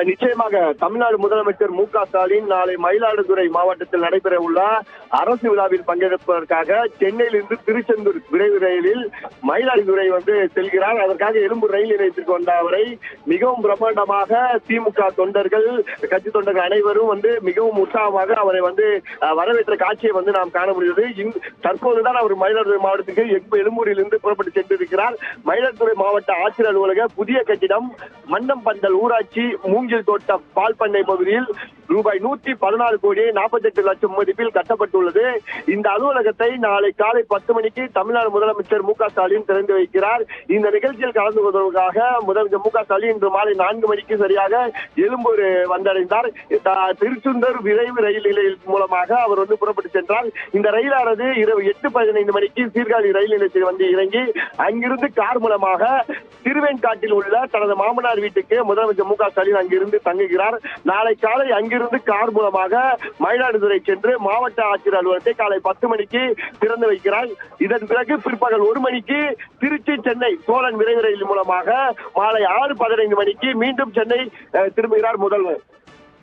நிச்சயமாக தமிழ்நாடு முதலமைச்சர் மு.க.ஸ்டாலின் நாளை மயிலாடுதுறை மாவட்டத்தில் நடைபெற உள்ள அரசு விழாவில் பங்கேற்பதற்காக சென்னையிலிருந்து திருச்செந்தூர் விரைவு ரயிலில் மயிலாடுதுறை செல்கிறார். அதற்காக எழும்பூர் ரயில் நிலையத்திற்கு வந்த அவரை மிகவும் பிரம்மாண்டமாக திமுக தொண்டர்கள், கட்சி தொண்டர்கள் அனைவரும் மிகவும் உற்சாகமாக அவரை வரவேற்ற காட்சியை நாம் காண முடிந்தது. தற்போதுதான் அவர் மயிலாடுதுறை மாவட்டத்துக்கு எழும்பூரில் இருந்து புறப்பட்டு சென்றிருக்கிறார். மயிலாடுதுறை மாவட்ட ஆட்சியர் அலுவலக புதிய கட்டிடம் மன்னம் பந்தல் ஊராட்சி மூங்கில் தோட்டம் பால் பண்ணை பகுதியில் ரூபாய் 114 கோடி 48 லட்சம் மதிப்பில் கட்டப்பட்டுள்ளது. இந்த அலுவலகத்தை நாளை காலை 10 மணிக்கு தமிழ்நாடு முதலமைச்சர் மு.க.ஸ்டாலின் திறந்து வைக்கிறார். இந்த நிகழ்ச்சியில் கலந்து கொள்வதற்காக முதலமைச்சர் மு.க.ஸ்டாலின் இன்று மாலை 4 மணிக்கு சரியாக எழும்பூர் வந்தடைந்தார். திருச்செந்தூர் விரைவு ரயில் நிலையம் மூலமாக அவர் புறப்பட்டு சென்றார். இந்த ரயிலானது இரவு 8:15 மணிக்கு சீர்காழி ரயில் நிலையத்தில் இறங்கி அங்கிருந்து கார் மூலமாக திருவேன்காட்டில் உள்ள தனது மாமனார் வீட்டுக்கு முதலமைச்சர் மு.க.ஸ்டாலின் அங்கிருந்து தங்குகிறார். நாளை காலை அங்கிருந்து கார் மூலமாக மயிலாடுதுறை சென்று மாவட்ட ஆட்சியர் அலுவலகத்தை காலை 10 மணிக்கு திறந்து வைக்கிறார். இதன் பிறகு பிற்பகல் 1 மணிக்கு திருச்சி சென்னை சோழன் விரைவு ரயில் மூலமாக மாலை 6:15 மணிக்கு மீண்டும் சென்னை திரும்புகிறார் முதல்வர்.